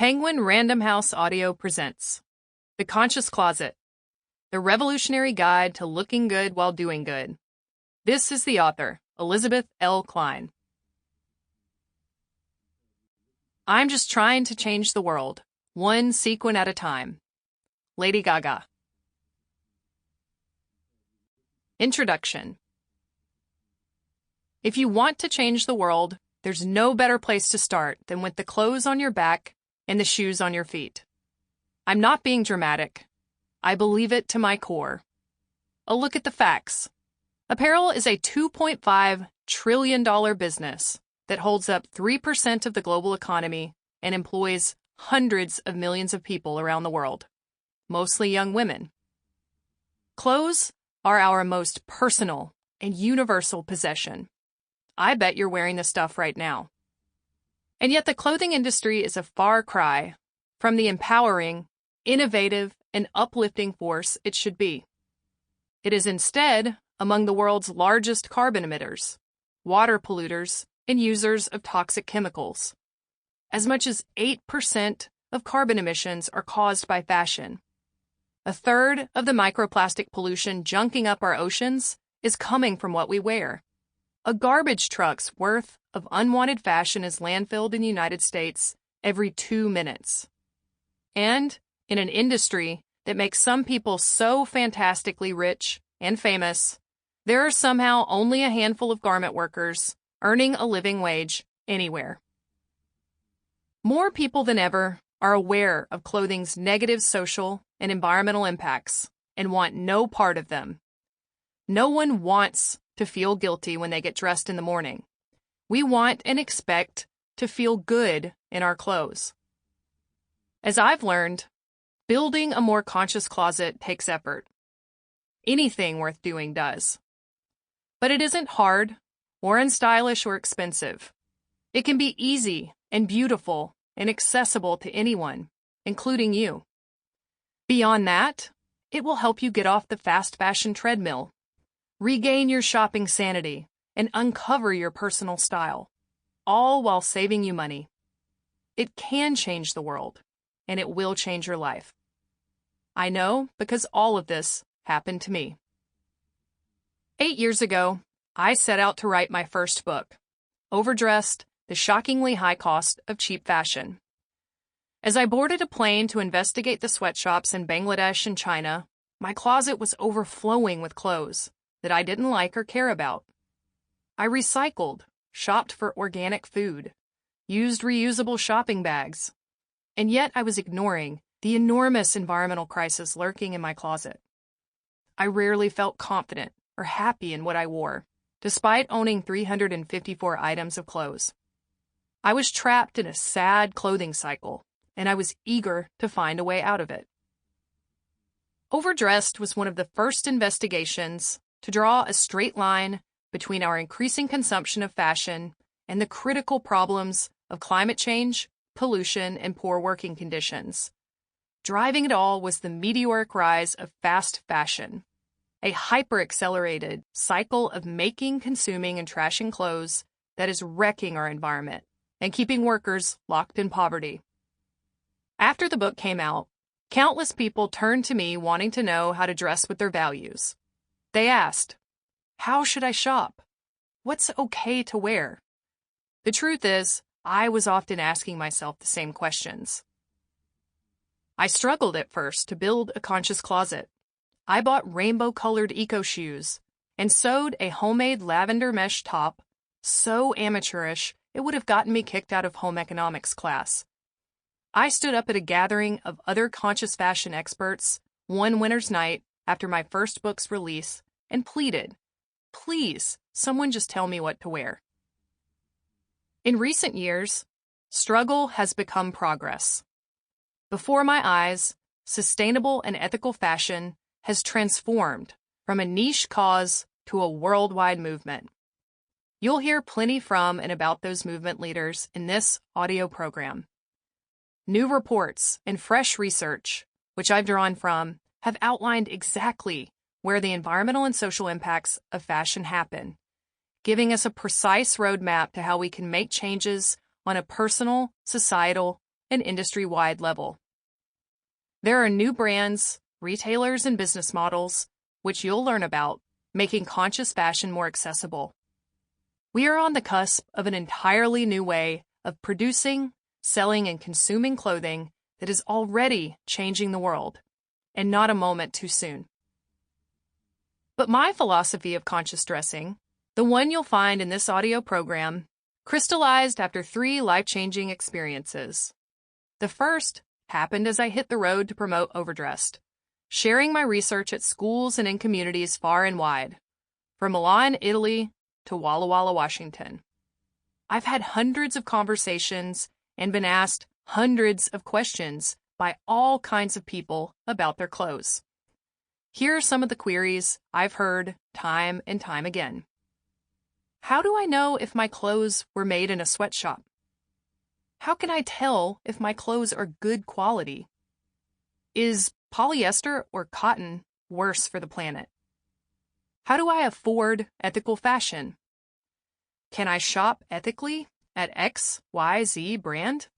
Penguin Random House Audio presents The Conscious Closet, the revolutionary guide to looking good while doing good. This is the author, Elizabeth L. Cline. I'm just trying to change the world, one sequin at a time. Lady Gaga. Introduction. If you want to change the world, there's no better place to start than with the clothes on your back and the shoes on your feet. I'm not being dramatic. I believe it to my core. A look at the facts. Apparel is a $2.5 trillion business that holds up 3% of the global economy and employs hundreds of millions of people around the world, mostly young women. Clothes are our most personal and universal possession. I bet you're wearing this stuff right now. And yet the clothing industry is a far cry from the empowering, innovative, and uplifting force it should be. It is instead among the world's largest carbon emitters, water polluters, and users of toxic chemicals. As much as 8% of carbon emissions are caused by fashion. A third of the microplastic pollution junking up our oceans is coming from what we wear. A garbage truck's worth of unwanted fashion is landfilled in the United States every 2 minutes. And in an industry that makes some people so fantastically rich and famous, there are somehow only a handful of garment workers earning a living wage anywhere. More people than ever are aware of clothing's negative social and environmental impacts and want no part of them. No one wants to feel guilty when they get dressed in the morning. We want and expect to feel good in our clothes. As I've learned, building a more conscious closet takes effort. Anything worth doing does. But it isn't hard or unstylish or expensive. It can be easy and beautiful and accessible to anyone, including you. Beyond that, it will help you get off the fast fashion treadmill, regain your shopping sanity, and uncover your personal style, all while saving you money. It can change the world, and it will change your life. I know because all of this happened to me. 8 years ago, I set out to write my first book, Overdressed, The Shockingly High Cost of Cheap Fashion. As I boarded a plane to investigate the sweatshops in Bangladesh and China, my closet was overflowing with clothes that I didn't like or care about. I recycled, shopped for organic food, used reusable shopping bags, and yet I was ignoring the enormous environmental crisis lurking in my closet. I rarely felt confident or happy in what I wore, despite owning 354 items of clothes. I was trapped in a sad clothing cycle, and I was eager to find a way out of it. Overdressed was one of the first investigations to draw a straight line between our increasing consumption of fashion and the critical problems of climate change, pollution, and poor working conditions. Driving it all was the meteoric rise of fast fashion, a hyper-accelerated cycle of making, consuming, and trashing clothes that is wrecking our environment and keeping workers locked in poverty. After the book came out, countless people turned to me wanting to know how to dress with their values. They asked, how should I shop? What's okay to wear? The truth is, I was often asking myself the same questions. I struggled at first to build a conscious closet. I bought rainbow-colored eco shoes and sewed a homemade lavender mesh top so amateurish it would have gotten me kicked out of home economics class. I stood up at a gathering of other conscious fashion experts one winter's night after my first book's release and pleaded, please, someone just tell me what to wear. In recent years, struggle has become progress. Before my eyes, sustainable and ethical fashion has transformed from a niche cause to a worldwide movement. You'll hear plenty from and about those movement leaders in this audio program. New reports and fresh research, which I've drawn from, have outlined exactly where the environmental and social impacts of fashion happen, giving us a precise roadmap to how we can make changes on a personal, societal, and industry-wide level. There are new brands, retailers, and business models, which you'll learn about, making conscious fashion more accessible. We are on the cusp of an entirely new way of producing, selling, and consuming clothing that is already changing the world, and not a moment too soon. But my philosophy of conscious dressing, the one you'll find in this audio program, crystallized after 3 life-changing experiences. The first happened as I hit the road to promote Overdressed, sharing my research at schools and in communities far and wide, from Milan, Italy, to Walla Walla, Washington. I've had hundreds of conversations and been asked hundreds of questions by all kinds of people about their clothes. Here are some of the queries I've heard time and time again. How do I know if my clothes were made in a sweatshop? How can I tell if my clothes are good quality? Is polyester or cotton worse for the planet? How do I afford ethical fashion? Can I shop ethically at XYZ brand?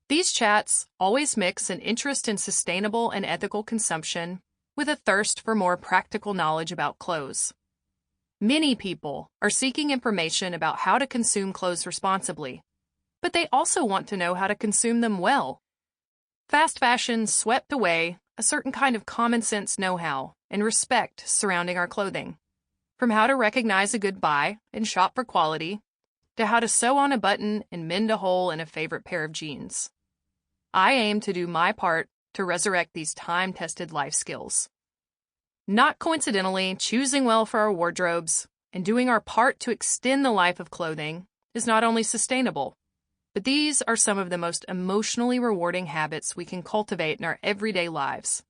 These chats always mix an interest in sustainable and ethical consumption with a thirst for more practical knowledge about clothes. Many people are seeking information about how to consume clothes responsibly, but they also want to know how to consume them well. Fast fashion swept away a certain kind of common sense know-how and respect surrounding our clothing, from how to recognize a good buy and shop for quality, to how to sew on a button and mend a hole in a favorite pair of jeans. I aim to do my part to resurrect these time-tested life skills. Not coincidentally, choosing well for our wardrobes and doing our part to extend the life of clothing is not only sustainable, but these are some of the most emotionally rewarding habits we can cultivate in our everyday lives.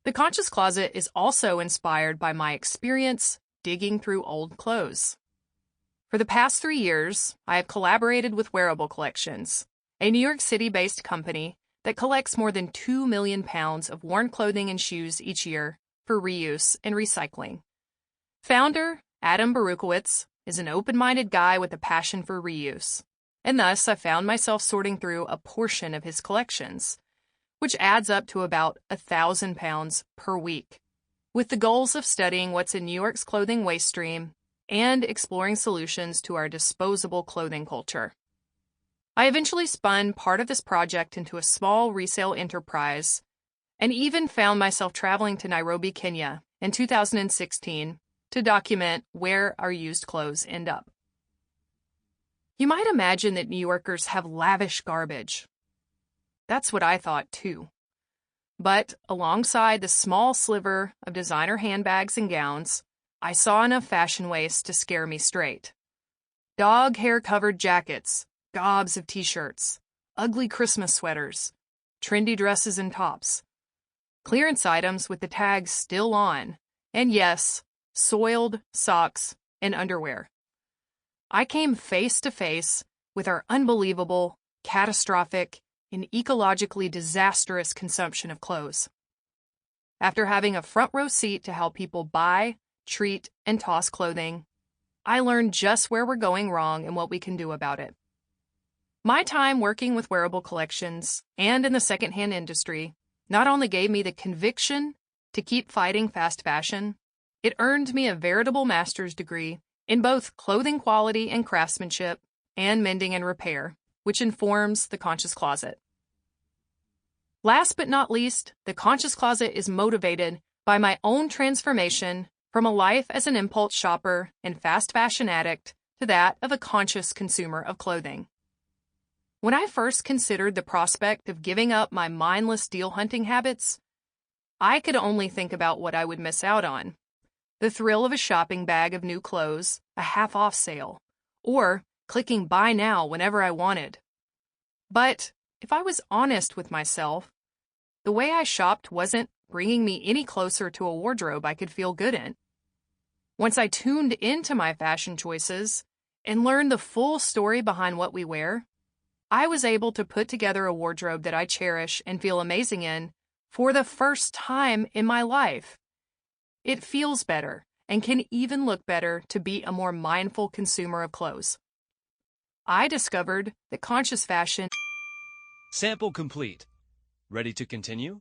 The Conscious Closet is also inspired by my experience digging through old clothes. For the past 3 years, I have collaborated with Wearable Collections, a New York City-based company that collects more than 2 million pounds of worn clothing and shoes each year for reuse and recycling. Founder Adam Barukowitz is an open-minded guy with a passion for reuse, and thus I found myself sorting through a portion of his collections, which adds up to about 1,000 pounds per week, with the goals of studying what's in New York's clothing waste stream and exploring solutions to our disposable clothing culture. I eventually spun part of this project into a small resale enterprise and even found myself traveling to Nairobi, Kenya in 2016 to document where our used clothes end up. You might imagine that New Yorkers have lavish garbage. That's what I thought too. But alongside the small sliver of designer handbags and gowns, I saw enough fashion waste to scare me straight. Dog hair-covered jackets, gobs of t-shirts, ugly Christmas sweaters, trendy dresses and tops, clearance items with the tags still on, and yes, soiled socks and underwear. I came face to face with our unbelievable, catastrophic, and ecologically disastrous consumption of clothes. After having a front row seat to how people buy, treat, and toss clothing, I learned just where we're going wrong and what we can do about it. My time working with Wearable Collections and in the secondhand industry not only gave me the conviction to keep fighting fast fashion, it earned me a veritable master's degree in both clothing quality and craftsmanship and mending and repair, which informs the Conscious Closet. Last but not least, the Conscious Closet is motivated by my own transformation from a life as an impulse shopper and fast fashion addict to that of a conscious consumer of clothing. When I first considered the prospect of giving up my mindless deal hunting habits, I could only think about what I would miss out on. The thrill of a shopping bag of new clothes, a half-off sale, or clicking buy now whenever I wanted. But if I was honest with myself, the way I shopped wasn't bringing me any closer to a wardrobe I could feel good in. Once I tuned into my fashion choices and learned the full story behind what we wear, I was able to put together a wardrobe that I cherish and feel amazing in for the first time in my life. It feels better and can even look better to be a more mindful consumer of clothes. I discovered that conscious fashion. Sample complete. Ready to continue?